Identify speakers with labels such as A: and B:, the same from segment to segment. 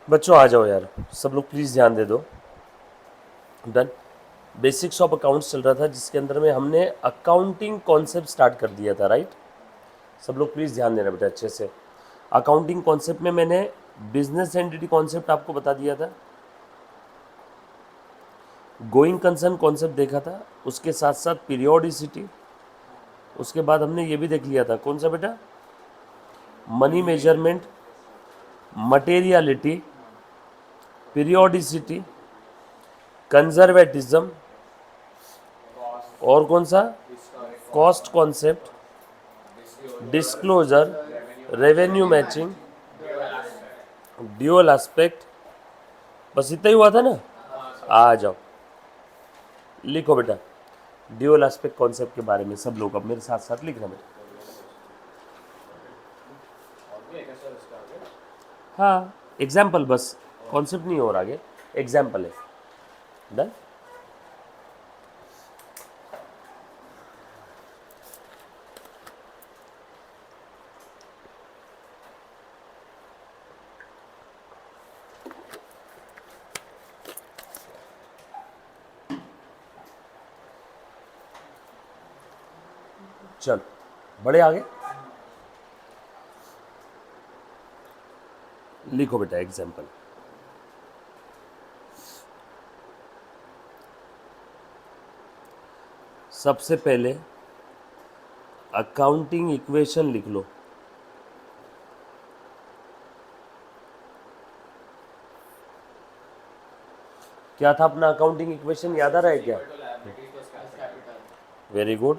A: बच्चों आ जाओ यार, सब लोग प्लीज़ ध्यान दे दो। डन। बेसिक्स ऑफ अकाउंट्स चल रहा था जिसके अंदर में हमने अकाउंटिंग कॉन्सेप्ट स्टार्ट कर दिया था, राइट। सब लोग प्लीज़ ध्यान देना बेटा अच्छे से। अकाउंटिंग कॉन्सेप्ट में मैंने बिजनेस एंटिटी कॉन्सेप्ट आपको बता दिया था, गोइंग कंसर्न कॉन्सेप्ट देखा था, उसके साथ साथ पीरियोडिसिटी। उसके बाद हमने ये भी देख लिया था, कौन सा बेटा, money measurement, materiality, periodicity, conservatism, और कौन सा, cost concept, disclosure, revenue matching, dual aspect. बस इतना ही हुआ था ना। आ जाओ, लिखो बेटा ड्यूअल एस्पेक्ट कॉन्सेप्ट के बारे में सब लोग अब मेरे साथ साथ लिखना बेटा। हाँ, एग्जाम्पल बस, कॉन्सेप्ट नहीं हो रहा आगे, एग्जाम्पल है। डन। चल बड़े आगे लिखो बेटा एग्जाम्पल। सबसे पहले अकाउंटिंग इक्वेशन लिख लो। क्या था अपना अकाउंटिंग इक्वेशन, याद आ रहा है क्या? Very good.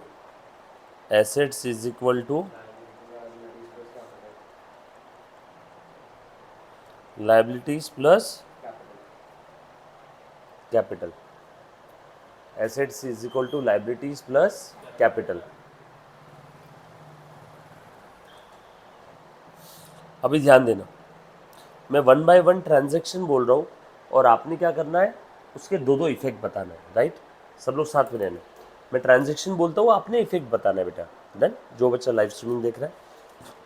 A: Assets is equal to liabilities plus capital. Assets is equal to liabilities plus capital. अभी ध्यान देना, मैं वन बाय वन ट्रांजैक्शन बोल रहा हूँ और आपने क्या करना है, उसके दो दो इफेक्ट बताना है, राइट। सब लोग साथ में रहना। मैं ट्रांजैक्शन बोलता हूँ, आपने इफेक्ट बताना है बेटा। डन। जो बच्चा लाइव स्ट्रीमिंग देख रहा है,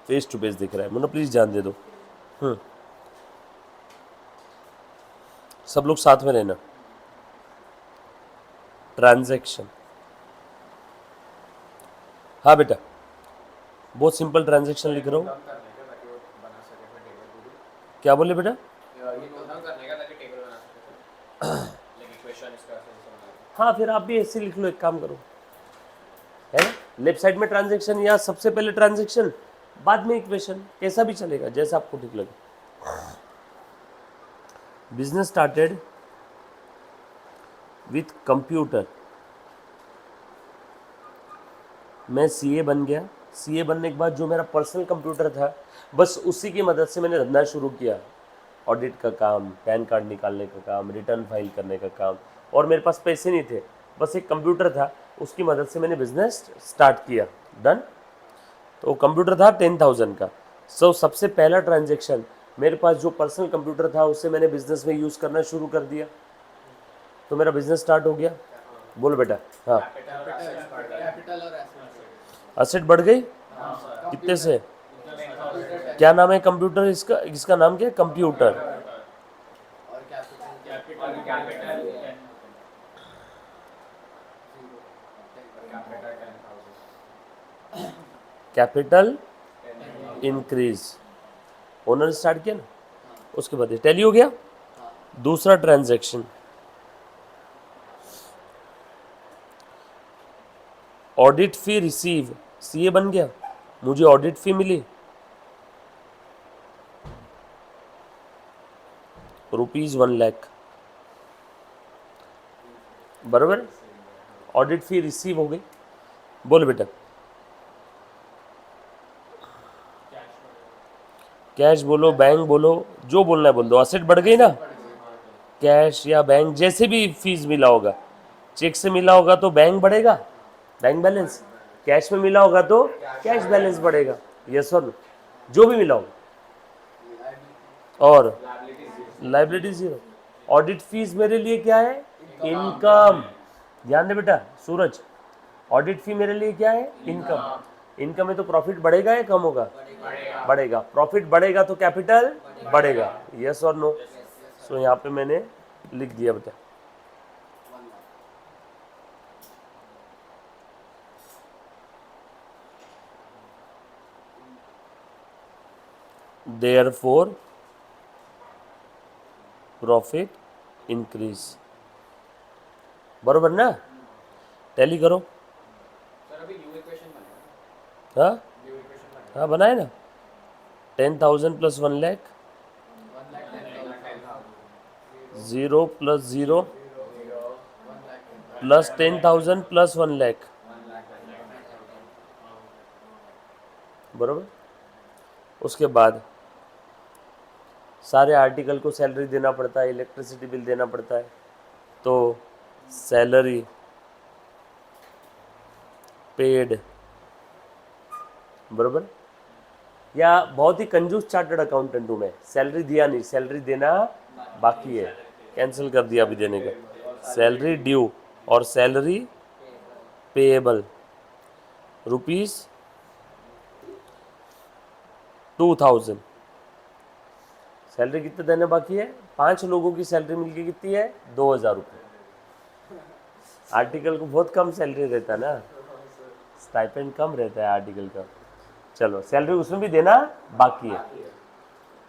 A: फेस टू फेस देख रहा है, मतलब प्लीज़ ध्यान दे दो। सब लोग साथ में रहना। ट्रांजैक्शन, हाँ बेटा, बहुत सिंपल ट्रांजैक्शन लिख रहा हूँ। क्या बोले बेटा? हाँ, फिर आप भी ऐसे लिख लो, एक काम करो, है ना, लेफ्ट साइड में ट्रांजैक्शन या सबसे पहले ट्रांजैक्शन बाद में इक्वेशन, कैसा भी चलेगा, जैसा आपको ठीक लगे। Business started with computer. मैं सीए बन गया। सीए बनने के बाद जो मेरा पर्सनल कंप्यूटर था, बस उसी की मदद से मैंने धंधा शुरू किया। ऑडिट का काम, पैन कार्ड निकालने का काम, रिटर्न फाइल करने का काम, और मेरे पास पैसे नहीं थे, बस एक कंप्यूटर था, उसकी मदद से मैंने बिजनेस स्टार्ट किया। डन। तो कंप्यूटर था 10,000 का। सबसे पहला ट्रांजेक्शन, मेरे पास जो पर्सनल कंप्यूटर था उससे मैंने बिजनेस में यूज़ करना शुरू कर दिया, तो मेरा बिजनेस स्टार्ट हो गया। बोलो बेटा। हाँ, असेट बढ़ गई कितने से? क्या नाम है कंप्यूटर इसका? इसका नाम क्या है? Computer. Capital increase, owner start किया ना, उसके बाद टैली हो गया। दूसरा ट्रांजैक्शन, ऑडिट फी रिसीव, सीए बन गया, मुझे ऑडिट फी मिली ₹1,00,000, बराबर। ऑडिट फी रिसीव हो गई। बोलो बेटा। कैश बोलो, बैंक बोलो, जो बोलना है बोल दो। असेट बढ़ गई ना, कैश या बैंक जैसे भी फीस मिला होगा, चेक से मिला होगा तो बैंक बढ़ेगा, बैंक बैलेंस, कैश में मिला होगा तो कैश बैलेंस बढ़ेगा, यस और नो, जो भी मिला होगा। और लाइबिलिटी जीरो। ऑडिट फीस मेरे लिए क्या है? इनकम। ध्यान दे बेटा सूरज, ऑडिट फी मेरे लिए क्या है? इनकम। इनकम है तो प्रॉफिट बढ़ेगा या कम होगा? बढ़ेगा। प्रॉफिट बढ़ेगा तो कैपिटल बढ़ेगा। यस और नो? सो यहाँ पे मैंने लिख दिया बेटा। देयरफॉर प्रॉफिट इंक्रीज, बरोबर ना? टैली करो। हाँ हाँ बनाए ना। 10,000 plus 1 lakh, 0 plus 0 plus 10,000 plus 1 lakh, बरोबर। उसके बाद सारे आर्टिकल को सैलरी देना पड़ता है, इलेक्ट्रिसिटी बिल देना पड़ता है, तो सैलरी पेड, बरोबर। या बहुत ही कंजूस चार्टर्ड अकाउंटेंट हूँ मैं, सैलरी दिया नहीं, सैलरी देना बाकी है, कैंसिल कर दिया अभी देने का। सैलरी ड्यू और सैलरी पेएबल ₹2,000। सैलरी कितने देने बाकी है? 5 लोगों की सैलरी मिलके कितनी है? 2,000 रुपये। आर्टिकल को बहुत कम सैलरी रहता है ना, स्टाइपेंड कम रहता है आर्टिकल का। चलो सैलरी उसमें भी देना बाकी है।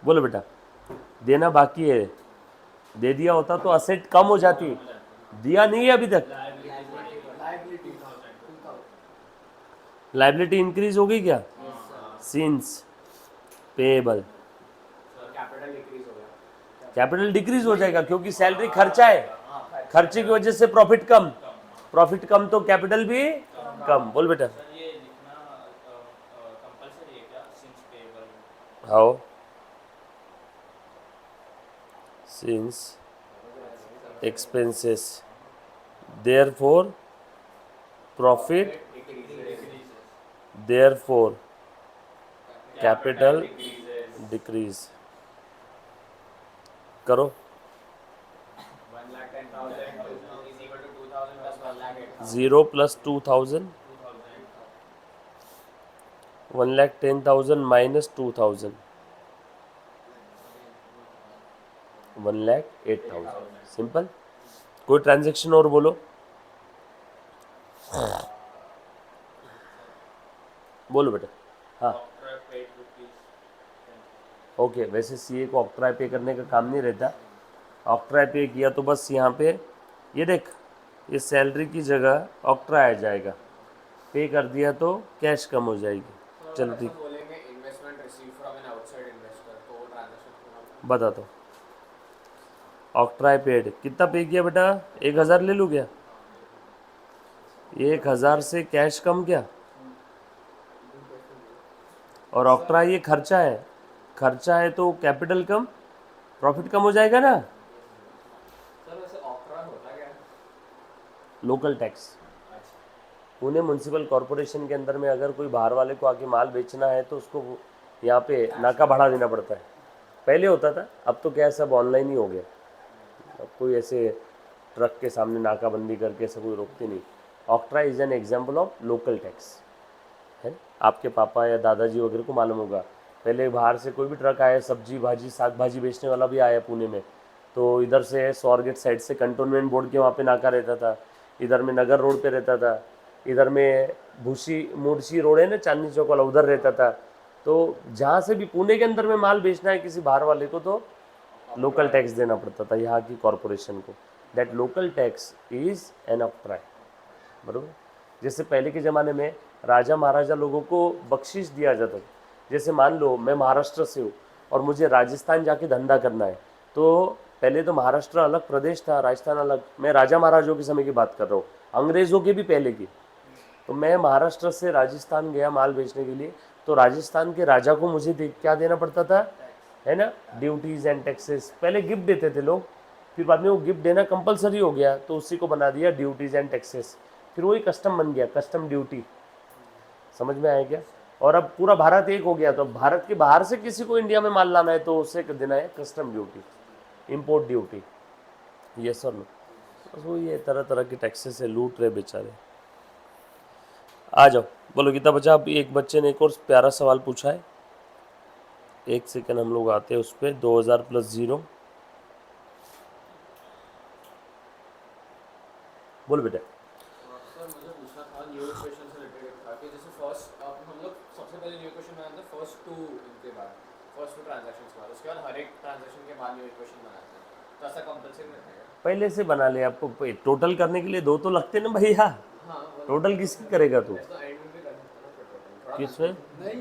A: बोलो बेटा, देना बाकी है। दे दिया होता तो असेट कम हो जाती, दिया नहीं है अभी तक। लाइबिलिटी इंक्रीज हो गई क्या? सिंस पेएबल, कैपिटल डिक्रीज हो जाएगा क्योंकि सैलरी खर्चा है, खर्चे की वजह से प्रॉफिट कम, प्रॉफिट कम तो कैपिटल भी कम। बोल बेटा। How? Since expenses, therefore profit, therefore capital decrease। करो। 0 प्लस 2,000, 1,10,000 माइनस 2,000, 1,08,000। सिंपल। कोई ट्रांजेक्शन और बोलो। बोलो बेटा। हाँ ओके। वैसे सीए को ऑक्ट्राई पे करने का काम नहीं रहता। ऑक्ट्राई पे किया तो बस यहाँ पे ये देख, ये सैलरी की जगह ऑक्ट्राई आ जाएगा। पे कर दिया तो कैश कम हो जाएगी। चलो ठीक, बता दो। ऑक्ट्राई पेड कितना पे किया बेटा? 1,000 ले लूँ क्या? 1,000 से कैश कम क्या? और ऑक्ट्राई ये खर्चा है, खर्चा है तो कैपिटल कम, प्रॉफिट कम हो जाएगा ना। Local tax, Pune municipal corporation के अंदर में अगर कोई बाहर वाले को आके माल बेचना है तो उसको यहाँ पे नाका बढ़ा देना पड़ता है। पहले होता था, अब तो क्या है सब ऑनलाइन ही हो गया। अब कोई ऐसे ट्रक के सामने नाकाबंदी करके ऐसा कोई रोकते नहीं। ऑक्ट्रा is an example of local tax, है ना? आपके पापा या दादाजी वगैरह को मालूम होगा, पहले बाहर से कोई भी ट्रक आया, सब्जी भाजी साग भाजी बेचने वाला भी आया पुणे में, तो इधर से स्वारगेट साइड से कंटोनमेंट बोर्ड के वहाँ पे नाका रहता था, इधर में नगर रोड पे रहता था, इधर में भूसी मुर्शी रोड है ना चांदनी चौक वाला, उधर रहता था। तो जहाँ से भी पुणे के अंदर में माल बेचना है किसी बाहर वाले को तो लोकल टैक्स देना पड़ता था यहाँ की कॉरपोरेशन को। That local tax is an octroi, बराबर। जैसे पहले के ज़माने में राजा महाराजा लोगों को बख्शिश दिया जाता था। जैसे मान लो मैं महाराष्ट्र से हूँ और मुझे राजस्थान जाके धंधा करना है, तो पहले तो महाराष्ट्र अलग प्रदेश था, राजस्थान अलग। मैं राजा महाराजों के समय की बात कर रहा हूँ, अंग्रेज़ों के भी पहले की। तो मैं महाराष्ट्र से राजस्थान गया माल बेचने के लिए, तो राजस्थान के राजा को मुझे क्या देना पड़ता था, है ना, ड्यूटीज़ एंड टैक्सेस। पहले गिफ्ट देते थे लोग, फिर बाद में वो गिफ्ट देना कंपलसरी हो गया, तो उसी को बना दिया ड्यूटीज़ एंड टैक्सेस। फिर वही कस्टम बन गया, कस्टम ड्यूटी। समझ में आया क्या? और अब पूरा भारत एक हो गया, तो भारत के बाहर से किसी को इंडिया में माल लाना है तो उसे देना है कस्टम ड्यूटी, इम्पोर्ट ड्यूटी। ये सर नो, बस वही है, तरह तरह के टैक्सेस से लूट रहे बेचारे। आ जाओ। बोलो कितना बचा? अब एक बच्चे ने एक और प्यारा सवाल पूछा है, एक सेकंड हम लोग आते हैं उस पर। 2000 प्लस 0, बोलो बेटा।
B: सर मुझे पूछना था न्यू इक्वेशन से रिलेटेड था कि जैसे फर्स्ट अब हम लोग सबसे पहले न्यू इक्वेशन बनाते हैं फर्स्ट टू इनके बाद, फर्स्ट टू ट्रांजैक्शंस के बाद, उसके बाद हर एक ट्रांजैक्शन के बाद न्यू इक्वेशन बनाते हैं, तो ऐसा कंपलसरी रहता है?
A: पहले से बना ले, आपको टोटल करने के लिए दो तो लगते ना भैया।
B: हाँ वो
A: टोटल किसकी करेगा तू?
B: ऐसा एंड में भी कर सकते हैं ना, फिर टोटल थोड़ा
A: किसमें?
B: कंफ्यूजन नहीं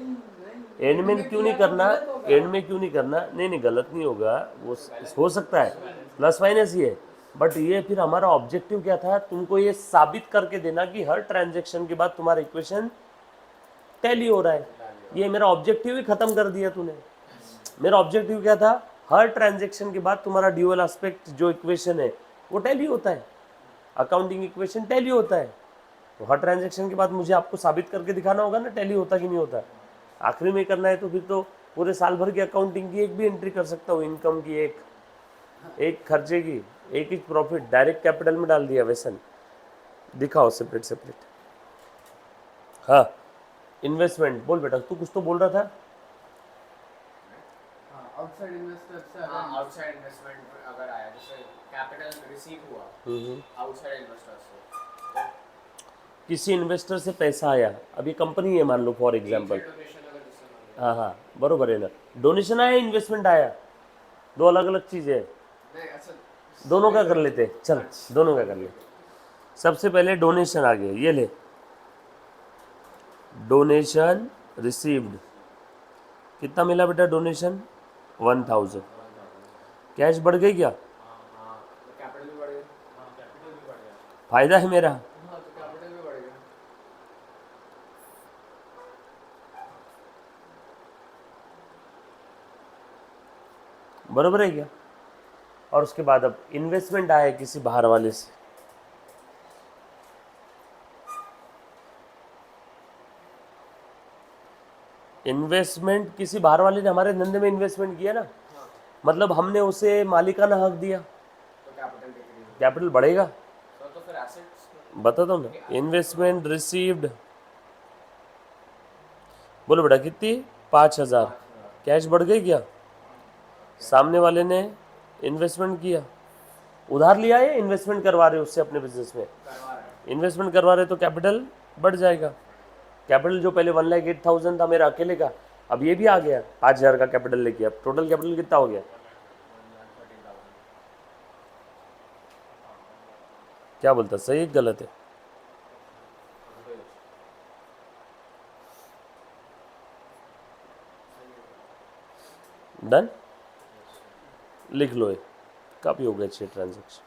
A: एंड
B: नहीं एंड
A: में
B: में
A: क्यों नहीं
B: किया तो
A: करना?
B: गलत होगा।
A: एंड में क्यों नहीं करना? नहीं नहीं, गलत नहीं होगा वो,
B: पहले
A: हो सकता है प्लस माइनस ही है। बट ये फिर हमारा ऑब्जेक्टिव क्या था? तुमको ये साबित करके देना कि हर ट्रांजेक्शन के बाद तुम्हारा इक्वेशन टैली हो रहा है। ये मेरा ऑब्जेक्टिव ही खत्म कर दिया तूने। मेरा ऑब्जेक्टिव क्या था? हर ट्रांजेक्शन के बाद तुम्हारा ड्यूअल एस्पेक्ट जो इक्वेशन है वो टैली होता है, अकाउंटिंग इक्वेशन टैली होता है। तो हर ट्रांजेक्शन के बाद मुझे आपको साबित करके दिखाना होगा ना टैली होता कि नहीं होता। आखिरी में करना है तो फिर तो पूरे साल भर की अकाउंटिंग की एक भी एंट्री कर सकता हूँ, इनकम की एक, एक खर्चे की, एक ही प्रॉफिट डायरेक्ट कैपिटल में डाल दिया। वैसे दिखाओ सेपरेट सेपरेट। हाँ, इन्वेस्टमेंट बोल बेटा, तू कुछ तो बोल रहा था।
B: आउटसाइड इन्वेस्टर से अगर आउटसाइड इन्वेस्टमेंट अगर आया, जैसे कैपिटल रिसीव हुआ आउटसाइड इन्वेस्टर से,
A: किसी इन्वेस्टर से पैसा आया, अब ये कंपनी है मान लो फॉर एग्जांपल।
B: डोनेशन अगर जिससे मांगे,
A: हाँ हाँ, बरोबर है ना। डोनेशन आया, इन्वेस्टमेंट आया, दो अलग अलग चीज़ें हैं।
B: नहीं अच्छा
A: दोनों का कर लेते हैं, चल दोनों का कर ले। सबसे पहले डोनेशन आ गया, ये ले डोनेशन रिसीव्ड। कितना मिला बेटा डोनेशन? 1000। कैश बढ़ गई क्या?
B: हाँ तो कैपिटल भी बढ़ गया, हाँ कैपिटल भी बढ़ गया,
A: फायदा है मेरा।
B: हाँ तो कैपिटल भी बढ़ गया।
A: बरोबर है क्या? और उसके बाद अब इन्वेस्टमेंट आया किसी बाहर वाले से, इन्वेस्टमेंट किसी बाहर वाले ने हमारे धंधे में इन्वेस्टमेंट किया ना,
B: हाँ
A: मतलब हमने उसे मालिकाना हक दिया,
B: तो कैपिटल डिक्रीज हो
A: कैपिटल बढ़ेगा।
B: गया, तो फिर एसेट्स
A: बताता हूँ ना, इन्वेस्टमेंट रिसीव्ड, बोलो बेटा कितनी? 5000।
B: 5,000
A: कैश बढ़ गई क्या? सामने वाले ने इन्वेस्टमेंट किया, उधार लिया है, इन्वेस्टमेंट करवा रहे हो उससे अपने बिजनेस में,
B: करवा रहे हैं,
A: इन्वेस्टमेंट करवा रहे तो कैपिटल बढ़ जाएगा। कैपिटल जो पहले 1,08,000 था मेरा अकेले का, अब ये भी आ गया 5000 का कैपिटल लेके, अब टोटल कैपिटल कितना हो गया?
B: 1,13,000।
A: क्या बोलता, सही है कि गलत है? डन, लिख लो ये, काफ़ी हो गए 6 ट्रांजेक्शन।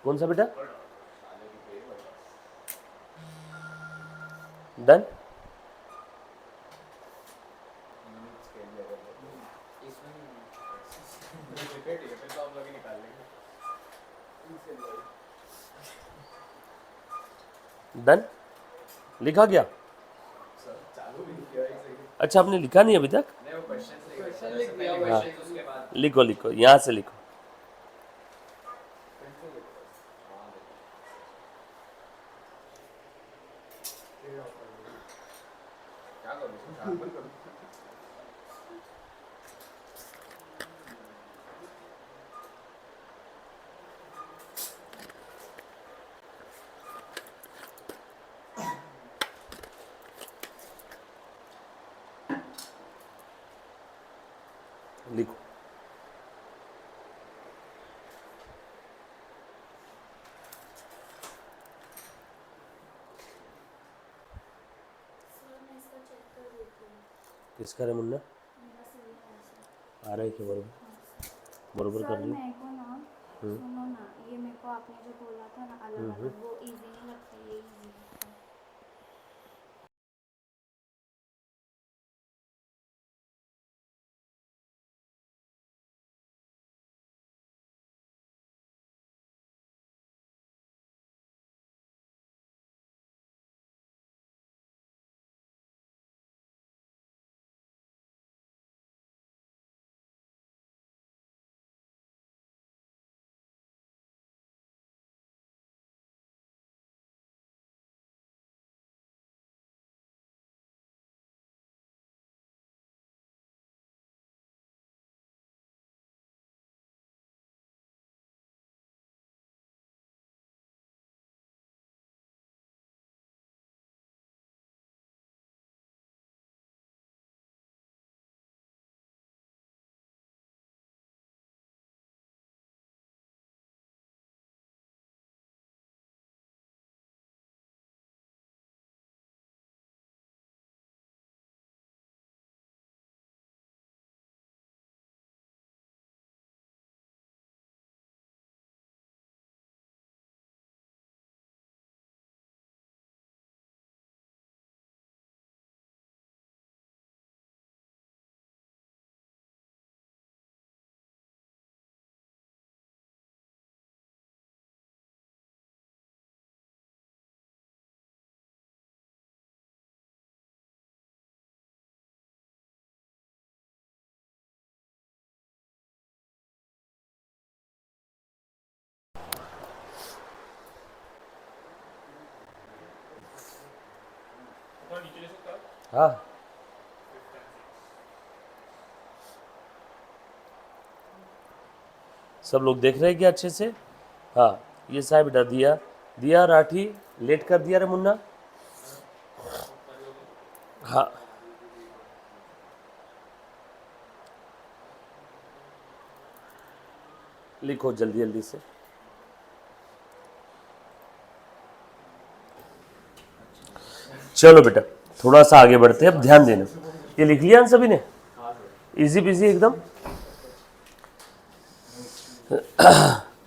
A: कौन सा बेटा? डन। डन, लिखा गया?
B: चालू भी नहीं किया एक सेकंड,
A: अच्छा, आपने लिखा नहीं अभी तक?
B: नहीं वो क्वेश्चन लिख दिया,
A: हाँ,
B: क्वेश्चन उसके बाद
A: लिखो लिखो, यहाँ से लिखो।
B: क्या करूँ
A: लिखो।
C: सर मैं इसका चेक कर देती हूँ,
A: किसका है मुन्ना?
C: मेरा सही है सर।
A: आ रहा है क्या बरोबर?
C: हाँ सर।
A: बरोबर कर
C: सर
A: लियो।
C: मेरे को ना, सुनो ना, ये मेरे को आपने जो बोला था ना अलग अलग, वो इजी नहीं लगता, ये इजी लगता है।
A: हाँ सब लोग देख रहे हैं क्या अच्छे से? हाँ ये साहब बेटा दिया दिया राठी लेट कर दिया रे मुन्ना। हाँ लिखो जल्दी जल्दी से। चलो बेटा थोड़ा सा आगे बढ़ते हैं, अब ध्यान देना। ये लिख लिया सभी ने? इजी बिजी एकदम।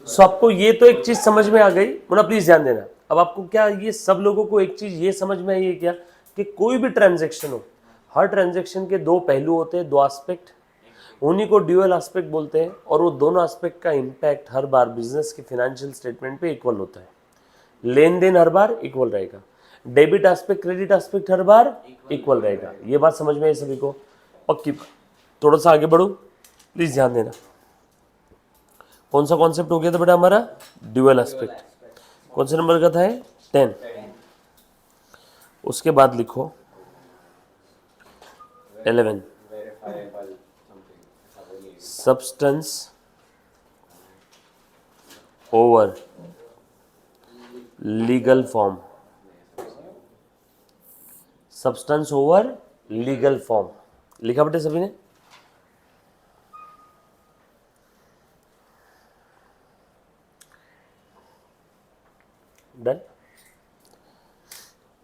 A: सो आपको ये तो एक चीज समझ में आ गई, मुन्ना प्लीज ध्यान देना। अब आपको क्या ये सब लोगों को एक चीज ये समझ में आई है क्या कि कोई भी ट्रांजैक्शन हो, हर ट्रांजैक्शन के दो पहलू होते हैं, दो एस्पेक्ट, उन्हीं को ड्यूअल एस्पेक्ट बोलते हैं। और वो दोनों एस्पेक्ट का इम्पैक्ट हर बार बिजनेस के फाइनेंशियल स्टेटमेंट पे इक्वल होता है। लेन देन हर बार इक्वल रहेगा, डेबिट एस्पेक्ट क्रेडिट एस्पेक्ट हर बार इक्वल रहेगा। ये बात समझ में आई सभी को? पक्की बात। थोड़ा सा आगे बढ़ो प्लीज ध्यान देना। कौन सा कॉन्सेप्ट हो गया था बेटा हमारा? Dual aspect. कौन से नंबर का था? 10। उसके बाद लिखो 11 substance over legal form. Substance over legal form लिखा बेटे सभी ने? डन।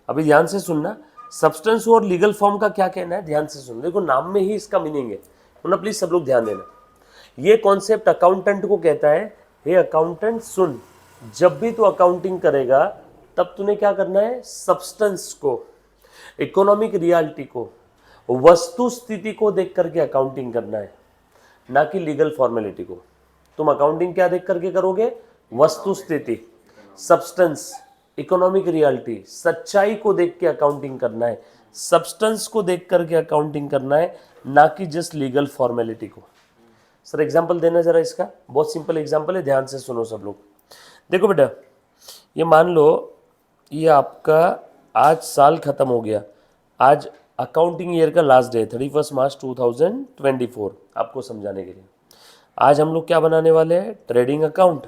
A: अभी ध्यान से सुनना, सब्सटेंस और लीगल फॉर्म का क्या कहना है ध्यान से सुन। देखो नाम में ही इसका मीनिंग है ना, प्लीज सब लोग ध्यान देना। ये कॉन्सेप्ट अकाउंटेंट को कहता है, हे अकाउंटेंट सुन, जब भी तू अकाउंटिंग करेगा तब तूने क्या करना है? सब्सटेंस को, इकोनॉमिक रियलिटी को, वस्तु स्थिति को देख करके अकाउंटिंग करना है, ना कि लीगल फॉर्मेलिटी को। तुम अकाउंटिंग क्या देख करके करोगे? वस्तु स्थिति, सब्सटेंस, इकोनॉमिक रियलिटी, सच्चाई को देख के अकाउंटिंग करना है, सब्सटेंस को देख करके अकाउंटिंग करना है, ना कि जस्ट लीगल फॉर्मेलिटी को। सर एग्जांपल देना जरा इसका, बहुत सिंपल एग्जांपल है, ध्यान से सुनो सब लोग। देखो बेटा ये मान लो ये आपका आज साल खत्म हो गया, आज अकाउंटिंग ईयर का लास्ट डे 31 मार्च 2024। आपको समझाने के लिए आज हम लोग क्या बनाने वाले हैं? ट्रेडिंग अकाउंट,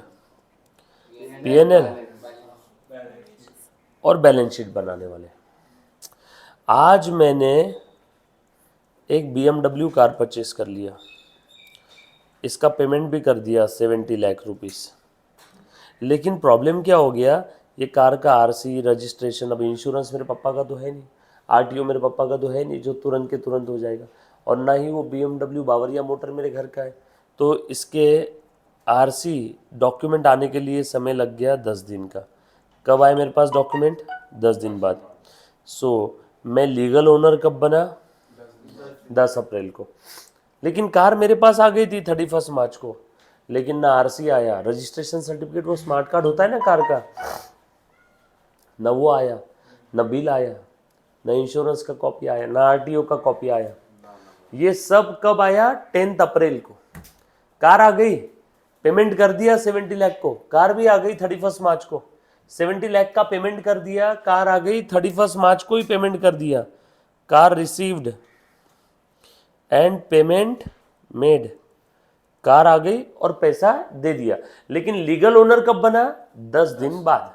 A: पीएनएल और बैलेंस शीट बनाने वाले। आज मैंने एक BMW कार परचेस कर लिया, इसका पेमेंट भी कर दिया 70 लाख रुपीस। लेकिन प्रॉब्लम क्या हो गया, ये कार का आरसी, रजिस्ट्रेशन, अब इंश्योरेंस मेरे पापा का तो है नहीं, आरटीओ मेरे पापा का तो है नहीं जो तुरंत के तुरंत हो जाएगा, और ना ही वो BMW बावरिया मोटर मेरे घर का है। तो इसके आरसी डॉक्यूमेंट आने के लिए समय लग गया 10 दिन का। कब आए मेरे पास डॉक्यूमेंट? 10 दिन बाद। सो मैं लीगल ओनर कब बना? 10 अप्रैल को। लेकिन कार मेरे पास आ गई थी 31 मार्च को, लेकिन ना आरसी आया, रजिस्ट्रेशन सर्टिफिकेट, वो स्मार्ट कार्ड होता है ना कार का, ना वो आया, ना बिल आया, ना इंश्योरेंस का कॉपी आया, ना आरटीओ का कॉपी आया। ये सब कब आया? 10 अप्रैल को। कार आ गई, पेमेंट कर दिया 70 लाख को, कार भी आ गई 31 मार्च को। 70 लाख का पेमेंट कर दिया, कार आ गई 31 मार्च को ही पेमेंट कर दिया, car received and payment made, car आ गई और पैसा दे दिया। लेकिन लीगल ओनर कब बना? 10 दिन बाद।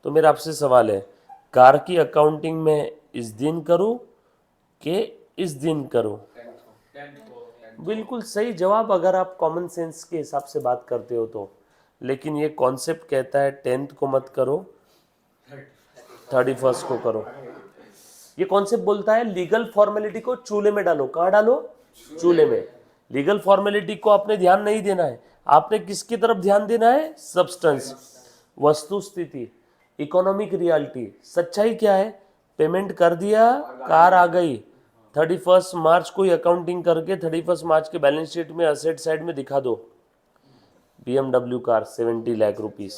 A: तो मेरा आपसे सवाल है, कार की अकाउंटिंग में इस दिन करूं कि इस दिन करूं? बिल्कुल सही जवाब अगर आप कॉमन सेंस के हिसाब से बात करते हो तो। लेकिन ये कॉन्सेप्ट कहता है 10th को मत करो, 31st को करो। ये कॉन्सेप्ट बोलता है लीगल फॉर्मेलिटी को चूल्हे में डालो। कहाँ डालो? चूल्हे में। लीगल फॉर्मेलिटी को आपने ध्यान नहीं देना है, आपने किसकी तरफ ध्यान देना है? सब्सटेंस, वस्तु स्थिति, इकोनॉमिक रियलिटी, सच्चाई क्या है? पेमेंट कर दिया, कार आ गई, 31 मार्च को ही अकाउंटिंग करके 31 मार्च के बैलेंस शीट में असेट साइड में दिखा दो BMW कार 70 लाख रुपीस।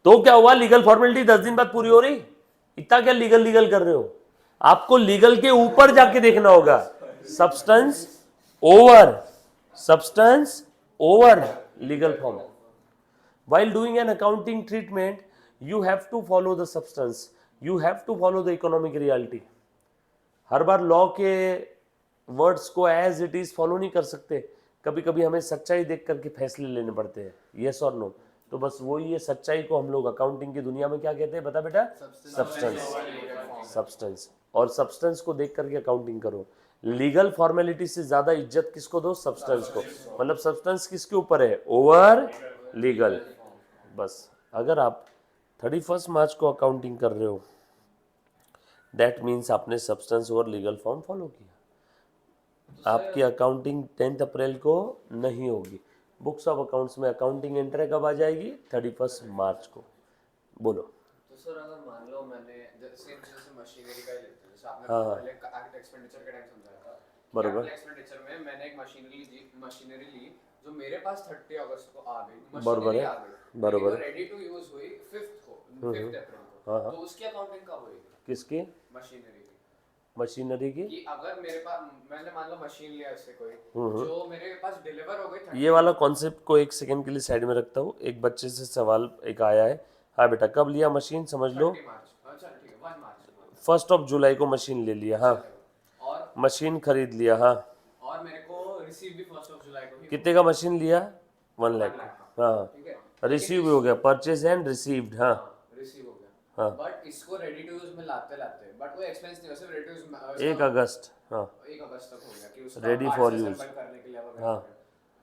A: तो क्या हुआ? लीगल फॉर्मेलिटी 10 दिन बाद पूरी हो रही। इतना क्या लीगल लीगल कर रहे हो? आपको लीगल के ऊपर जाके देखना होगा। Substance over legal form. While doing an accounting treatment, you have to follow the substance, you have to follow the economic reality. Her bar law के वर्ड्स को एज इट इज फॉलो नहीं कर सकते, कभी कभी हमें सच्चाई देख करके फैसले लेने पड़ते हैं, यस और नो। तो बस वही ये सच्चाई को हम लोग अकाउंटिंग की दुनिया में क्या कहते हैं, बता बेटा? सब्सटेंस। सब्सटेंस, और सब्सटेंस को देख करके अकाउंटिंग करो। लीगल फॉर्मेलिटी से ज्यादा इज्जत किसको दो? सब्सटेंस को। मतलब सब्सटेंस किसके ऊपर है? Over legal. बस अगर आप 31 मार्च को अकाउंटिंग कर रहे हो, दैट मीन्स आपने सब्सटेंस और लीगल फॉर्म फॉलो किया। आपकी अकाउंटिंग 10 अप्रैल को नहीं होगी। बुक्स ऑफ अकाउंट्स में अकाउंटिंग एंट्री कब आ जाएगी? 31 मार्च को। बोलो।
B: तो सर अगर मान लो मैंने जैसे मशीनरी का ही लेते हैं, जैसे आपने
A: हाँ।
B: पहले एक्ट एक्सपेंडिचर के टाइम समझाया था,
A: बरोबर।
B: एक्ट एक्सपेंडिचर में मैंने एक मशीनरी ली जो मेरे पास 30 अगस्त को आ गई,
A: बरोबर
B: मशीनरी
A: है,
B: आ गई,
A: बरोबर
B: लेकिन
A: है।
B: रेडी टू यूज हुई 5 अप्रैल को,
A: हाँ, हाँ।
B: तो उसकी अकाउंटिंग कब होगी?
A: किसकी?
B: मशीनरी की।
A: मशीनरी की?
B: कि अगर मेरे पास मैंने मान लो मशीन लिया इससे कोई जो मेरे पास डिलीवर हो गई
A: ये वाला कॉन्सेप्ट को एक सेकंड के लिए साइड में रखता हूँ। एक बच्चे से सवाल एक आया है। हाँ बेटा, कब लिया मशीन? समझ लो
B: 30 मार्च, अच्छा ठीक है 1 मार्च
A: 1 जुलाई को मशीन ले लिया। हाँ,
B: और
A: मशीन खरीद लिया। हाँ,
B: और मेरे को रिसीव भी 1 जुलाई को ही
A: कितने का मशीन लिया? 1 लाख। हाँ,
B: ठीक है,
A: रिसीव भी हो गया, परचेज एंड रिसीव्ड। हाँ,
B: रिसीव हो गया।
A: हाँ।
B: बट इसको रेडी टू यूज में लाते लाते बट वो एक्सपेंस नहीं, सिर्फ रेडी टू यूज
A: 1 अगस्त। हाँ,
B: 1 अगस्त तक हो गया कि उसका
A: Ready
B: parts
A: for
B: assemble
A: use।
B: करने के लिए वगैरह
A: हाँ।
B: वगैरह।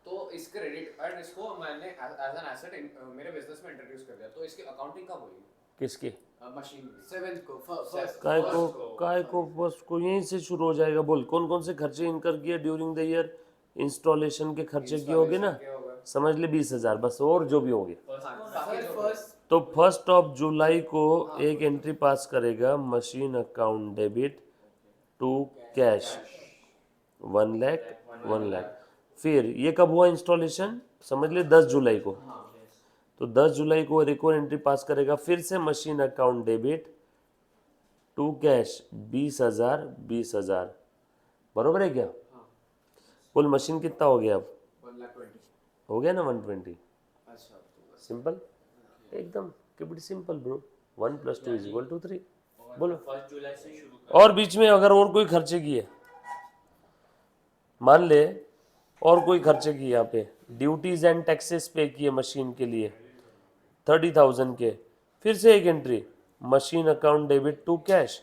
B: तो इसके रेडी एंड इसको मैंने एज एन एसेट मेरे बिजनेस में इंट्रोड्यूस कर दिया, तो इसकी अकाउंटिंग कब होगी?
A: किसकी?
B: मशीन की 7th को फर्स्ट
A: काय को बस को यहीं से शुरू हो जाएगा। बोल, कौन कौन से खर्चे इनकर किए ड्यूरिंग द ईयर? इंस्टॉलेशन के खर्चे किए होगे ना, समझ ले 20,000 बस, और जो भी होगे। तो 1 जुलाई को एक एंट्री पास करेगा, machine account debit to cash 1 lakh 1 lakh. फिर ये कब हुआ इंस्टॉलेशन? समझ ले 10 जुलाई को। तो 10 जुलाई को एक और एंट्री पास करेगा, फिर से machine account debit to cash 20,000 20,000। बरोबर है क्या? कुल मशीन कितना हो गया अब?
B: 1,20,000।
A: हो गया ना 120।
B: अच्छा
A: सिंपल, एकदम कीप इट सिंपल ब्रो। 1 + 2 = 3। बोलो।
D: 1 जुलाई से शुरू
A: और बीच में अगर और कोई खर्चे किए, मान ले और कोई खर्चे किए, यहाँ पे ड्यूटीज एंड टैक्सेस पे किए मशीन के लिए 30,000 के, फिर से एक entry, machine account debit to cash.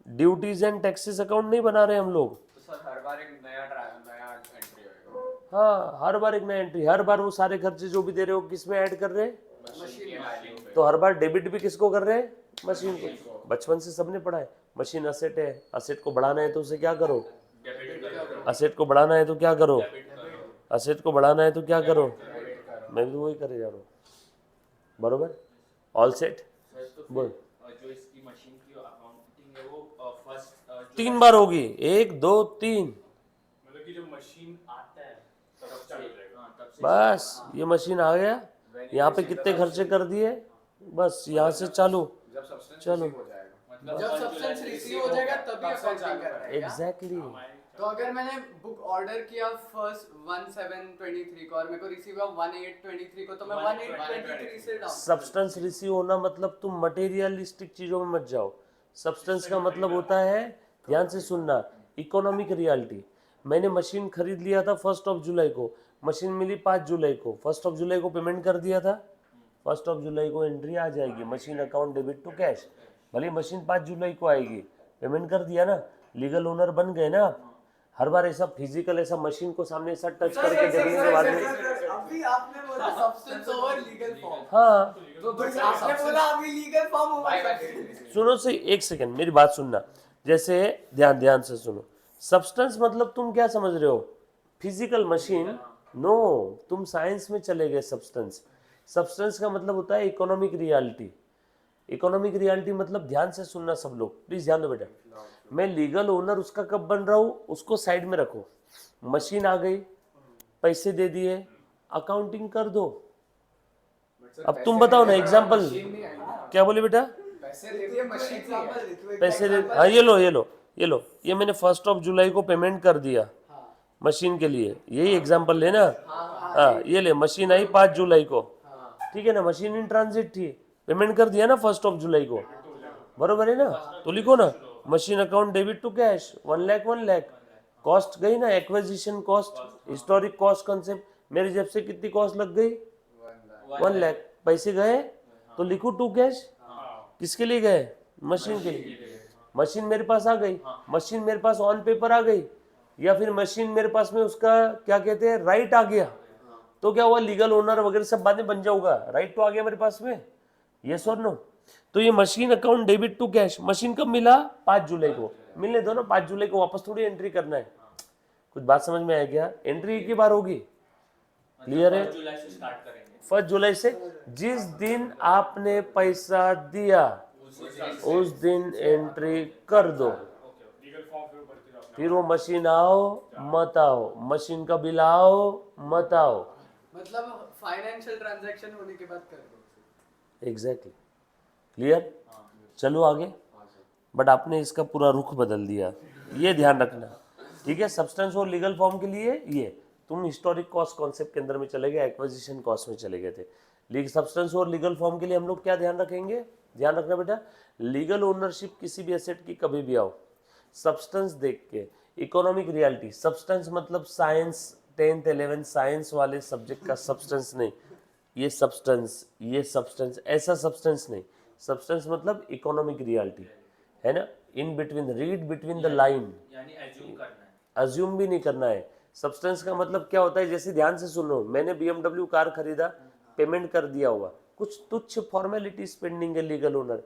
A: Duties and taxes account नहीं बना रहे हम लोग।
B: तो सर हर बार एक नया एंट्री होगा?
A: हाँ, हर बार एक नया एंट्री, हर बार वो सारे खर्चे जो भी दे रहे हो किस में ऐड कर रहे हैं?
B: मशीन की वैल्यू पे।
A: तो हर बार डेबिट भी किसको कर रहे हैं? मशीन को। बचपन से सबने पढ़ा है, मशीन असेट है, असेट को बढ़ाना है तो उसे क्या करो? असेट को बढ़ाना है तो क्या करो? असेट को बढ़ाना है तो क्या करो? मैं भी तो वही करे जा रहा हूँ। बरोबर, ऑल सेट। बोल।
D: जो इसकी मशीन की अकाउंटिंग है वो फर्स्ट
A: 3 बार होगी, 1 2 3।
D: मतलब कि जो मशीन आता है तब चालू रहेगा। हाँ, तब से
A: बस ये मशीन आ गया, यहाँ पे कितने खर्चे कर दिए, बस यहाँ से चालू।
B: जब सब्सटेंस
A: चलो।
B: रिसीव हो जाएगा,
D: मतलब
B: जब
D: 1
B: सब्सटेंस
D: जुलाई से
B: रिसीव हो जाएगा तभी अकाउंटिंग कर रहा है।
A: एग्जैक्टली।
E: तो अगर मैंने बुक ऑर्डर किया फर्स्ट 1/7/23 को और मेरे को रिसीव हुआ 1/8/23 को, तो मैं 1/8/23 से डाउन।
A: सब्सटेंस रिसीव होना मतलब तुम मटेरियलिस्टिक चीजों में मत जाओ। सब्सटेंस का मतलब होता है, ध्यान से सुनना, इकोनॉमिक रियलिटी। मैंने मशीन खरीद लिया था 1 जुलाई को, मशीन मिली 5 जुलाई को, 1 जुलाई को पेमेंट कर दिया था, 1 जुलाई को एंट्री आ जाएगी, machine account debit to cash. भले मशीन 5 जुलाई को आएगी, पेमेंट कर दिया ना, लीगल ओनर बन गए ना आप। हर बार ऐसा फिजिकल ऐसा मशीन को सामने ऐसा टच करके देखने के बाद में,
E: अभी आपने बोला सब्सटेंस ओवर लीगल फॉर्म,
A: हाँ
E: तो आपने बोला अभी लीगल फॉर्म ओवर।
A: सुनो से एक सेकंड, मेरी बात सुनना, जैसे ध्यान से सुनो। सब्सटेंस मतलब तुम क्या समझ रहे हो? Physical machine? नो, तुम साइंस में चले गए। सब्सटेंस, सब्सटेंस का मतलब होता है इकोनॉमिक रियलिटी। इकोनॉमिक रियलिटी मतलब, ध्यान से सुनना सब लोग, प्लीज ध्यान दो बेटा। मैं लीगल ओनर उसका कब बन रहा हूँ, उसको साइड में रखो। मशीन आ गई, पैसे दे दिए, अकाउंटिंग कर दो। अब तुम बताओ ना, एग्जाम्पल क्या बोले बेटा?
B: पैसे दे दिए, मशीन की है।
A: पैसे दे, हाँ ये लो, ये मैंने 1 जुलाई को पेमेंट कर दिया मशीन के लिए, यही एग्जाम्पल लेना। हाँ ये ले, मशीन आई 5 जुलाई को, ठीक है ना, मशीन इन ट्रांजिट थी, पेमेंट कर दिया ना 1 जुलाई को, बरोबर है ना? तो लिखो ना machine account debit to cash 1 lakh 1 lakh, cost गई ना, acquisition cost, historic cost concept, मेरे जेब से कितनी कॉस्ट लग गई 1 लाख, पैसे गए तो लिखो टू कैश, किसके लिए गए, मशीन के लिए, मशीन मेरे पास आ गई, मशीन मेरे पास ऑन पेपर आ गई, या फिर मशीन मेरे पास में उसका क्या कहते हैं राइट आ गया, तो क्या हुआ, लीगल ओनर वगैरह सब बातें बन जाऊंगा, राइट तो आ गया मेरे पास में, यस और नो। तो ये machine account debit to cash, machine कब मिला, 5 जुलाई को, मिलने दो ना, 5 जुलाई को वापस थोड़ी एंट्री करना है, कुछ बात समझ में आया क्या, एंट्री एक ही बार होगी, क्लियर है,
B: 1 जुलाई से स्टार्ट करेंगे,
A: 1 जुलाई से, जिस दिन आपने पैसा दिया उस दिन एंट्री कर दो,
D: लीगल फॉर्म फिर भरते जाओ।
A: फिर वो मशीन आओ मत आओ, मशीन का बिल आओ मत आओ,
E: मतलब फाइनेंशियल ट्रांजैक्शन होने के बाद कर दो।
A: एग्जैक्टली, क्लियर, चलो आगे, बट आपने इसका पूरा रुख बदल दिया, ये ध्यान रखना, ठीक है। सब्सटेंस और लीगल फॉर्म के लिए ये, तुम हिस्टोरिक कॉस्ट कॉन्सेप्ट के अंदर में चले गए, एक्विजिशन कॉस्ट में चले गए थे, लीगल सब्सटेंस और लीगल फॉर्म के लिए हम लोग क्या ध्यान रखेंगे, ध्यान रखना बेटा, लीगल ओनरशिप किसी भी एसेट की कभी भी आओ, सब्सटेंस देख के, इकोनॉमिक रियलिटी, सब्सटेंस मतलब साइंस 10th 11th साइंस वाले सब्जेक्ट का सब्सटेंस नहीं, ये सब्सटेंस ऐसा सब्सटेंस नहीं, सब्सटेंस मतलब इकोनॉमिक रियलिटी है ना, in between, read between the line,
B: यानी एज्यूम करना है,
A: अज्यूम भी नहीं करना है। सब्सटेंस का मतलब क्या होता है, जैसे ध्यान से सुनो, मैंने BMW कार खरीदा, पेमेंट कर दिया हुआ, कुछ तुच्छ फॉर्मेलिटीज पेंडिंग है, लीगल ओनर,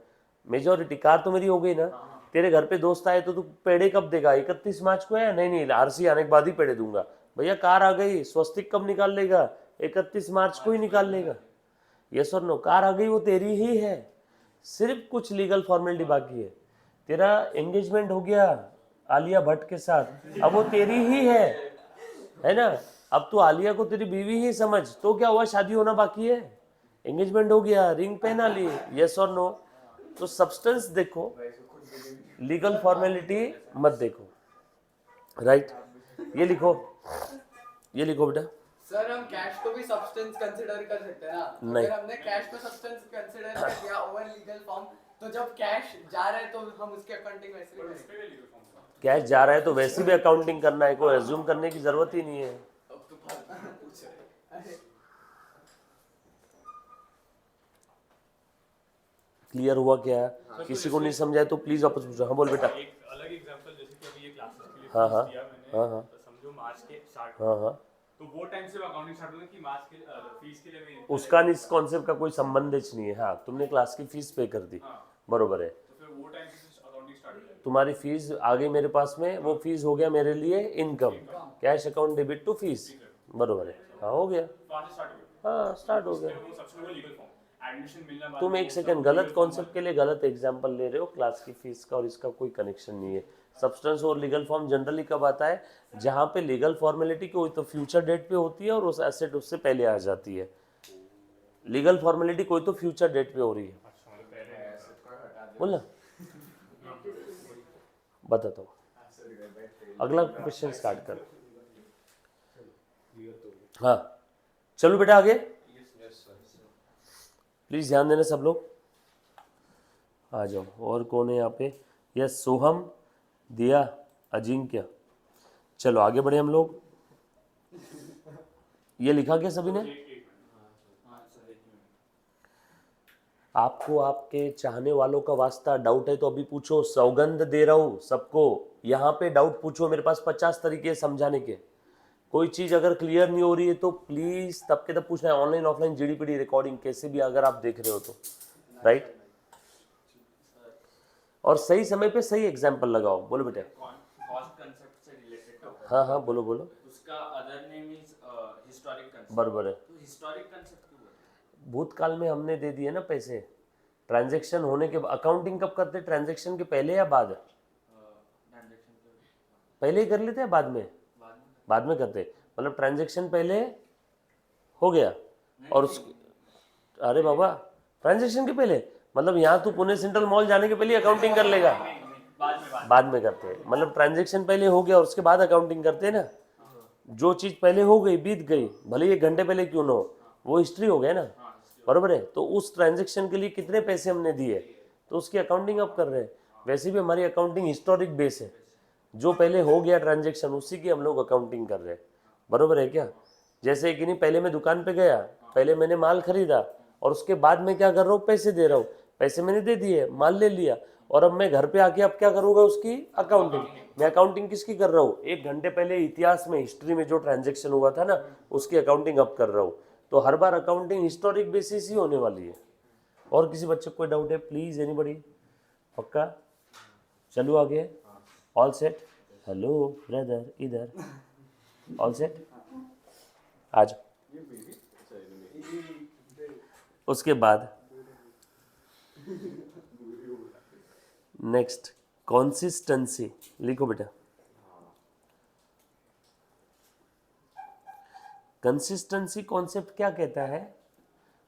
A: मेजोरिटी कार तो मेरी हो गई ना, तेरे घर पे दोस्त आए तो तू पेड़े कब देगा, 31 मार्च को है, नहीं नहीं RC आने के बाद ही पेड़े दूंगा, भैया कार आ गई, स्वस्तिक कब निकाल लेगा, 31 मार्च को ही निकाल लेगा, यस और नो, कार आ गई वो तेरी ही है, सिर्फ कुछ लीगल फॉर्मेलिटी बाकी है, तेरा एंगेजमेंट हो गया आलिया भट्ट के साथ, अब वो तेरी ही है ना, अब तू आलिया को तेरी बीवी ही समझ, तो क्या हुआ, शादी होना बाकी है, एंगेजमेंट हो गया, रिंग पहना ली, यस और नो। तो सब्सटेंस देखो, लीगल फॉर्मेलिटी मत देखो, राइट, ये लिखो बेटा,
E: सर हम कैश को भी सब्सटेंस कंसीडर कर सकते हैं ना,
A: नहीं।
E: अगर हमने कैश को सब्सटेंस कंसीडर कर दिया ओवर लीगल फॉर्म, तो जब कैश जा रहा है तो हम उसकी अकाउंटिंग वैसे ही करेंगे।
A: कैश जा रहा है तो वैसे भी अकाउंटिंग करना है, कोई एज्यूम करने की जरूरत ही नहीं है,
B: अब तो पूछ रहे
E: अरे
A: क्लियर हुआ क्या, किसी को नहीं समझाए तो प्लीज वापस पूछो, हाँ बोल बेटा,
D: एक अलग एग्जांपल, जैसे कि अभी ये क्लासेस के लिए
A: हाँ,
D: फीस
A: हाँ,
D: दिया मैंने,
A: हाँ, हाँ,
D: तो समझो मार्च के स्टार्ट,
A: हाँ हाँ,
D: तो वो टाइम से अकाउंटिंग स्टार्ट होगी कि मार्च के फीस के लिए मैं
A: उसका इस कॉन्सेप्ट का कोई संबंध ही नहीं है, हाँ तुमने क्लास की फीस पे कर दी, बरोबर है,
D: तो फिर वो टाइम से अकाउंटिंग स्टार्ट हो जाएगी।
A: तुम्हारी फीस आ गई मेरे पास में, वो फीस हो गया मेरे लिए income, cash account debit to fees, बरोबर है, हाँ हो गया,
D: वहाँ से स्टार्ट हो गया,
A: हाँ स्टार्ट हो गया।
D: फिर वो सबसे वो लीगल फॉर्म एडमिशन मिलना बाद
A: तुम
D: में
A: एक
D: वो
A: सेकंड
D: सब
A: गलत
D: legal
A: कॉन्सेप्ट के लिए गलत एग्जांपल ले रहे हो, क्लास की फीस का और इसका कोई कनेक्शन नहीं है। सब्सटेंस और लीगल फॉर्म जनरली कब आता है, जहां पे लीगल फॉर्मेलिटी कोई तो फ्यूचर डेट पे होती है और उस एसेट उससे पहले आ जाती है, लीगल फॉर्मेलिटी कोई तो फ्यूचर डेट पे हो रही है, बोल ना, बताता हूँ, अगला क्वेश्चन स्टार्ट कर, हाँ चलो बेटा आगे, प्लीज ध्यान देना सब लोग, आ जाओ, और कौन है यहाँ पे, यस सोहम, दिया, अजिंक्य, चलो आगे बढ़े हम लोग, ये लिखा क्या सभी ने, आपको आपके चाहने वालों का वास्ता डाउट है तो अभी पूछो, सौगंध दे रहा हूं सबको, यहाँ पे डाउट पूछो, मेरे पास 50 तरीके हैं समझाने के, कोई चीज अगर क्लियर नहीं हो रही है तो प्लीज तब के तब पूछना है, ऑनलाइन ऑफलाइन जीडीपीडी रिकॉर्डिंग कैसे भी अगर आप देख रहे हो तो, राइट, और सही समय पे सही एग्जाम्पल लगाओ, बोलो बेटा,
B: कॉस्ट कंसेप्ट से रिलेटेड टॉपिक,
A: हाँ हाँ बोलो बोलो,
B: उसका other name is historic concept,
A: बराबर है,
B: तो हिस्टोरिक कंसेप्ट क्यों बोलते हैं?
A: भूतकाल में हमने दे दिए ना पैसे, ट्रांजैक्शन होने के, अकाउंटिंग कब करते, ट्रांजैक्शन के पहले या बाद,
B: ट्रांजैक्शन के
A: पहले ही कर लेते हैं बाद में, बाद में करते, मतलब ट्रांजैक्शन पहले हो गया और उस, अरे बाबा ट्रांजैक्शन के पहले मतलब यहाँ तू पुणे सेंट्रल मॉल जाने के पहले अकाउंटिंग कर लेगा, बाद में करते हैं, मतलब ट्रांजैक्शन पहले हो गया और उसके बाद अकाउंटिंग करते हैं ना, जो चीज़ पहले हो गई बीत गई, भले 1 घंटे पहले क्यों ना हो, वो हिस्ट्री हो गया ना, बराबर है, तो उस ट्रांजैक्शन के लिए कितने पैसे हमने दिए तो उसकी अकाउंटिंग अब कर रहे हैं, वैसे भी हमारी अकाउंटिंग हिस्टोरिक बेस है, जो पहले हो गया ट्रांजेक्शन उसी की हम लोग अकाउंटिंग कर रहे हैं, बरोबर है क्या? जैसे कि नहीं, पहले मैं दुकान पे गया, पहले मैंने माल खरीदा और उसके बाद मैं क्या कर रहा हूँ, पैसे दे रहा हूँ, पैसे मैंने दे दिए, माल ले लिया, और अब मैं घर पे आके अब क्या करूँगा, उसकी अकाउंटिंग। मैं अकाउंटिंग किसकी कर रहा हूँ? 1 घंटे पहले इतिहास में, हिस्ट्री में जो ट्रांजेक्शन हुआ था ना, उसकी अकाउंटिंग अब कर रहा हूँ। तो हर बार अकाउंटिंग हिस्टोरिक बेसिस ही होने वाली है। और किसी बच्चे को कोई डाउट है? Please anybody? पक्का? चलो आगे। All set? हेलो ब्रदर, इधर ऑल सेट? आज उसके बाद नेक्स्ट कंसिस्टेंसी लिखो बेटा। कंसिस्टेंसी कॉन्सेप्ट क्या कहता है?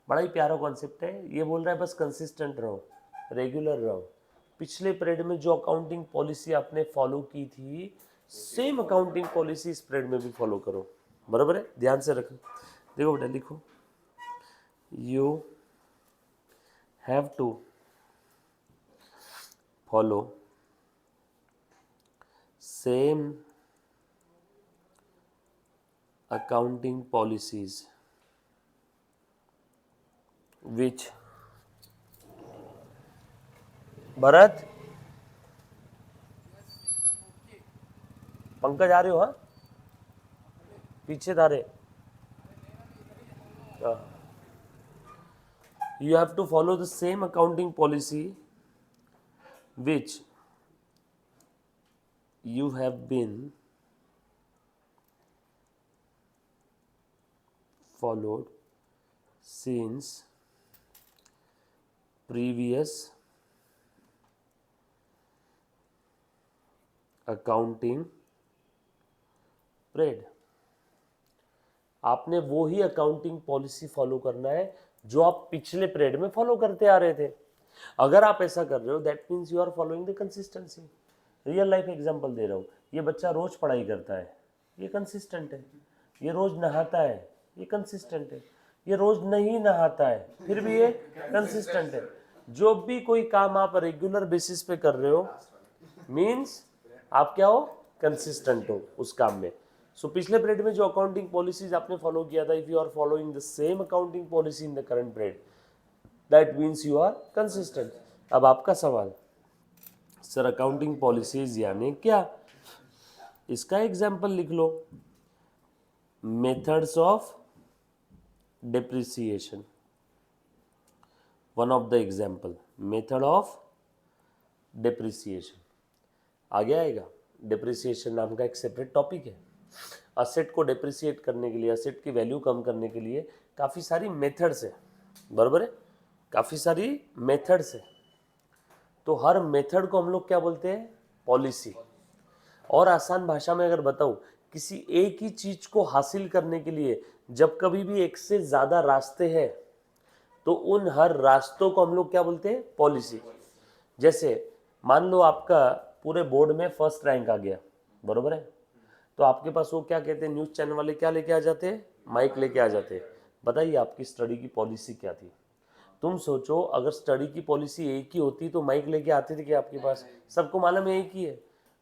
A: बड़ा ही प्यारा कॉन्सेप्ट है। ये बोल रहा है बस कंसिस्टेंट रहो, रेगुलर रहो। पिछले पीरियड में जो अकाउंटिंग पॉलिसी आपने फॉलो की थी, सेम अकाउंटिंग पॉलिसी इस पीरियड में भी फॉलो करो, बराबर है? ध्यान से रखो। देखो बेटा, लिखो, you have to follow same accounting policies which Bharat, Pankaj आ रहे हो? हाँ, पीछे था रे। You have to follow the same accounting policy which you have been followed since previous accounting period। आपने वो ही अकाउंटिंग पॉलिसी फॉलो करना है जो आप पिछले पीरियड में फॉलो करते आ रहे थे। अगर आप ऐसा कर रहे हो, that means you are following the consistency. Real life example दे रहा हूँ। ये बच्चा रोज पढ़ाई करता है, ये कंसिस्टेंट है। ये रोज नहाता है, ये कंसिस्टेंट है। ये रोज नहीं नहाता है, फिर भी ये कंसिस्टेंट है। जो भी कोई काम आप रेगुलर बेसिस पे कर रहे हो, मीन्स आप क्या हो? कंसिस्टेंट हो उस काम में। सो पिछले पीरियड में जो अकाउंटिंग पॉलिसीज आपने फॉलो किया था, if you are following the same accounting policy in the current period, that means you are consistent. अब आपका सवाल, सर अकाउंटिंग पॉलिसीज यानी क्या? इसका एग्जाम्पल लिख लो, methods of depreciation, one of the example, method of depreciation। आगे आएगा। depreciation नाम का एक सेपरेट टॉपिक है। असेट को डेप्रिसिएट करने के लिए, असेट की वैल्यू कम करने के लिए काफ़ी सारी मेथड्स है, बराबर है? काफ़ी सारी मेथड्स है। तो हर मेथड को हम लोग क्या बोलते हैं? पॉलिसी। और आसान भाषा में अगर बताऊं, किसी एक ही चीज को हासिल करने के लिए जब कभी भी एक से ज्यादा रास्ते हैं, तो उन हर रास्तों को हम लोग क्या बोलते हैं? पॉलिसी। जैसे मान लो आपका पूरे बोर्ड में फर्स्ट रैंक आ गया, बरोबर है? तो आपके पास वो क्या कहते हैं, न्यूज चैनल वाले क्या लेके आ जाते हैं? माइक लेके आ जाते हैं। बताइए आपकी स्टडी की पॉलिसी क्या थी? तुम सोचो, अगर स्टडी की पॉलिसी एक ही होती तो माइक लेके आते थे क्या आपके पास? सबको मालूम है एक ही है,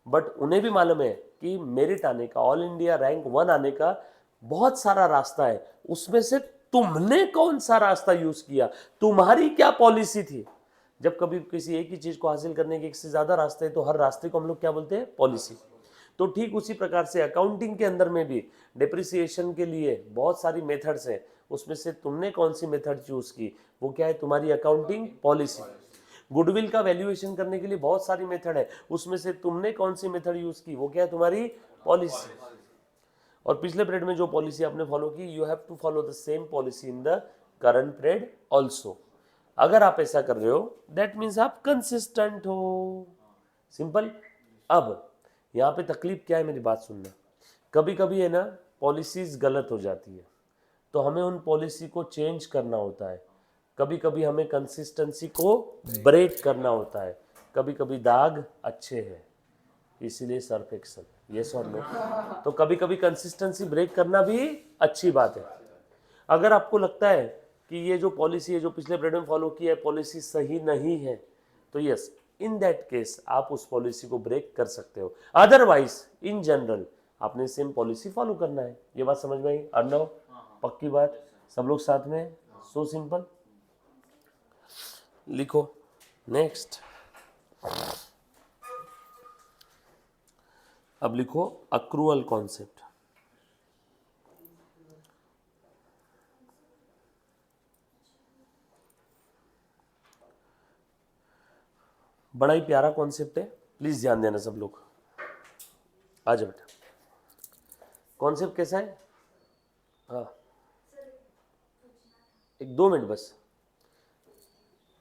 A: बट उन्हें भी मालूम है कि मेरिट आने का, ऑल इंडिया रैंक 1 आने का बहुत सारा रास्ता है। उसमें से तुमने कौन सा रास्ता यूज किया? तुम्हारी क्या पॉलिसी थी? जब कभी किसी एक ही चीज को हासिल करने के एक से ज्यादा रास्ते हैं, तो हर रास्ते को हम लोग क्या बोलते हैं? पॉलिसी। तो ठीक उसी प्रकार से अकाउंटिंग के अंदर में भी डिप्रिसिएशन के लिए बहुत सारी मेथड्स हैं। उसमें से तुमने कौन सी मेथड चूज की, वो क्या है? तुम्हारी अकाउंटिंग पॉलिसी। गुडविल का वैल्यूएशन करने के लिए बहुत सारी मेथड है, उसमें से तुमने कौन सी मेथड यूज की, वो क्या है? तुम्हारी पॉलिसी। और पिछले पीरियड में जो पॉलिसी आपने फॉलो की, you have to follow the same policy in the current period also. अगर आप ऐसा कर रहे हो, दैट मीन्स आप कंसिस्टेंट हो। सिंपल। अब यहाँ पे तकलीफ क्या है, मेरी बात सुनना। कभी कभी है ना, पॉलिसीज गलत हो जाती है, तो हमें उन पॉलिसी को चेंज करना होता है। कभी कभी हमें कंसिस्टेंसी को ब्रेक करना होता है। कभी कभी दाग अच्छे हैं, इसीलिए सर्फ एक्सल, यस और नो? तो कभी कभी कंसिस्टेंसी ब्रेक करना भी अच्छी बात है। अगर आपको लगता है कि ये जो पॉलिसी है, जो पिछले पीरियड में फॉलो की है, पॉलिसी सही नहीं है, तो यस, इन दैट केस आप उस पॉलिसी को ब्रेक कर सकते हो, अदरवाइज इन जनरल आपने सेम पॉलिसी फॉलो करना है। ये बात समझ में आई अर्णव? पक्की बात, सब लोग साथ में? So simple. लिखो नेक्स्ट। अब लिखो अक्रूअल कॉन्सेप्ट। बड़ा ही प्यारा कॉन्सेप्ट है, प्लीज ध्यान देना सब लोग। आ जाओ बेटा। कॉन्सेप्ट कैसा है? हाँ, एक 2 मिनट बस।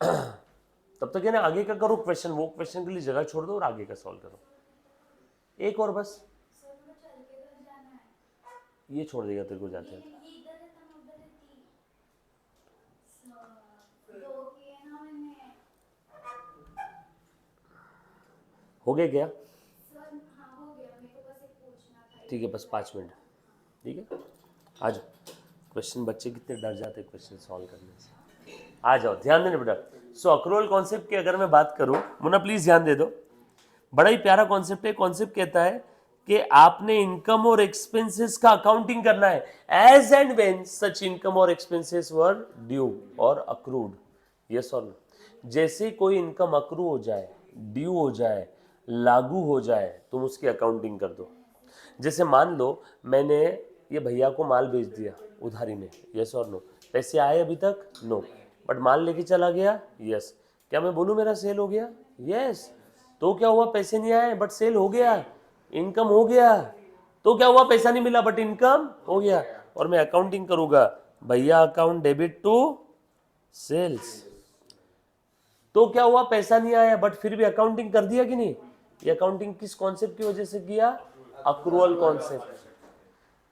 A: तब तक है ना, आगे का करो क्वेश्चन, वो क्वेश्चन के लिए जगह छोड़ दो और आगे का सॉल्व करो। एक और बस, ये छोड़ देगा तेरे को जाते हैं। हो गया क्या? ठीक है, बस 5 मिनट। ठीक है, आ जाओ। क्वेश्चन, बच्चे कितने डर जाते हैं क्वेश्चन सॉल्व करने से। आ जाओ, ध्यान देना बेटा। सो अक्रूअल कॉन्सेप्ट की अगर मैं बात करूं, मुन्ना प्लीज ध्यान दे दो। बड़ा ही प्यारा कॉन्सेप्ट है। कॉन्सेप्ट कहता है कि आपने इनकम और एक्सपेंसेस का अकाउंटिंग करना है as and when such income और एक्सपेंसेस वर ड्यू और अक्रूड। यस और नो। जैसे कोई इनकम अक्रू हो जाए, ड्यू हो जाए, लागू हो जाए, तुम उसकी अकाउंटिंग कर दो। जैसे मान लो मैंने ये भैया को माल बेच दिया उधारी में, यस और नो। पैसे आए अभी तक? नो। बट माल लेके चला गया? यस। क्या मैं बोलूँ मेरा सेल हो गया? यस। तो क्या हुआ? पैसे नहीं आए बट सेल हो गया, इनकम हो गया। तो क्या हुआ? पैसा नहीं मिला बट इनकम हो गया। और मैं अकाउंटिंग करूंगा, भैया अकाउंट डेबिट टू सेल्स। तो क्या हुआ? पैसा नहीं आया बट फिर भी अकाउंटिंग कर दिया कि नहीं? ये अकाउंटिंग किस कॉन्सेप्ट की वजह से किया? Accrual concept.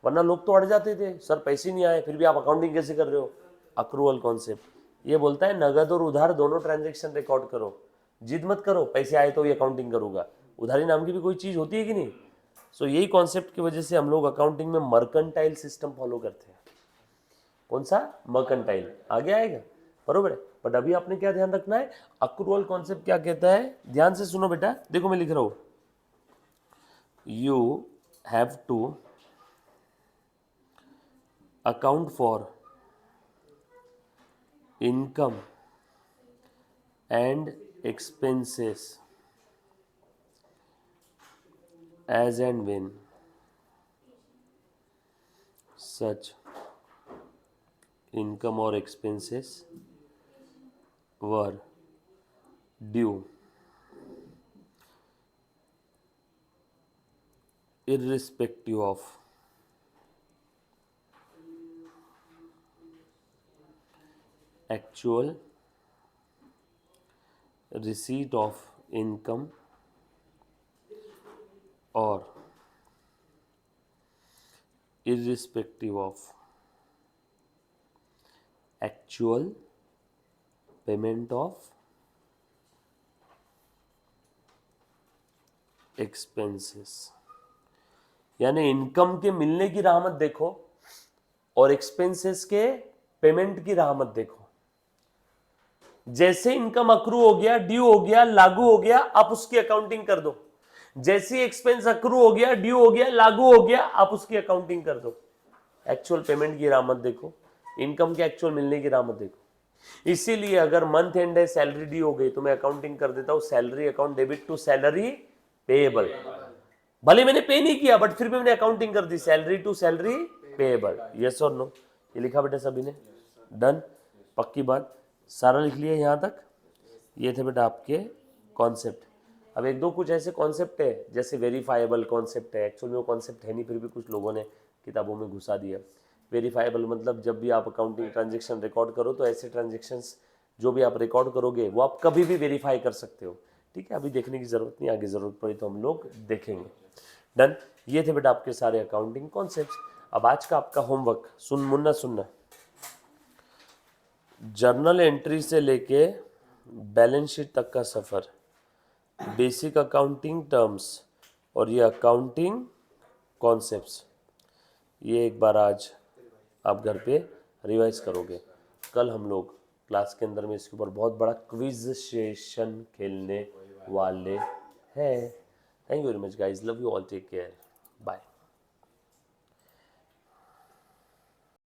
A: वरना लोग तो अड़ जाते थे, सर पैसे नहीं आए फिर भी आप अकाउंटिंग कैसे कर रहे हो? अक्रूअल कॉन्सेप्ट ये बोलता है नगद और उधार दोनों ट्रांजैक्शन रिकॉर्ड करो, जिद मत करो पैसे आए तो ये अकाउंटिंग करूंगा। उधारी नाम की भी कोई चीज होती है कि नहीं? सो यही कॉन्सेप्ट की वजह से हम लोग अकाउंटिंग में मर्केंटाइल सिस्टम फॉलो करते हैं। कौन सा? मर्केंटाइल। आगे आएगा, बरोबर है। बट अभी आपने क्या ध्यान रखना है? अक्रूअल कॉन्सेप्ट क्या कहता है, ध्यान से सुनो बेटा। देखो मैं लिख रहा हूं, you have to account for income and expenses as and when such income or expenses were due irrespective of actual receipt of income or irrespective of actual payment of expenses। यानी इनकम के मिलने की राह मत देखो और expenses के payment की राह मत देखो। जैसे इनकम अक्रू हो गया, ड्यू हो गया, लागू हो गया, आप उसकी अकाउंटिंग कर दो। जैसे एक्सपेंस अक्रू हो गया, ड्यू हो गया, लागू हो गया, आप उसकी अकाउंटिंग कर दो। एक्चुअल पेमेंट की राह मत देखो, इनकम के एक्चुअल मिलने की राह मत देखो। इसीलिए अगर मंथ एंड है, सैलरी ड्यू हो गई तो मैं अकाउंटिंग कर देता हूं salary account debit to salary payable. भले मैंने पे नहीं किया बट फिर भी मैंने अकाउंटिंग कर दी salary to salary payable. Yes और नो? ये लिखा बेटा सभी ने? डन? पक्की बात? सारा लिख लिया यहाँ तक? ये थे बेटा आपके कॉन्सेप्ट। अब एक दो कुछ ऐसे कॉन्सेप्ट है जैसे वेरीफाइबल कॉन्सेप्ट है, एक्चुअल में वो कॉन्सेप्ट है नहीं फिर भी कुछ लोगों ने किताबों में घुसा दिया। वेरीफाइबल मतलब जब भी आप अकाउंटिंग ट्रांजेक्शन रिकॉर्ड करो तो ऐसे ट्रांजेक्शन्स जो भी आप रिकॉर्ड करोगे वो आप कभी भी वेरीफाई कर सकते हो। ठीक है, अभी देखने की जरूरत नहीं, आगे जरूरत पड़ी तो हम लोग देखेंगे। डन? ये थे बेटा आपके सारे अकाउंटिंग कॉन्सेप्ट्स। अब आज का आपका होमवर्क सुनना जर्नल एंट्री से लेके बैलेंस शीट तक का सफ़र, बेसिक अकाउंटिंग टर्म्स और ये अकाउंटिंग कॉन्सेप्ट्स, ये एक बार आज आप घर पे रिवाइज करोगे। कल हम लोग क्लास के अंदर में इसके ऊपर बहुत बड़ा क्विज सेशन खेलने वाले हैं। Thank you very much guys, love you all, take care, bye.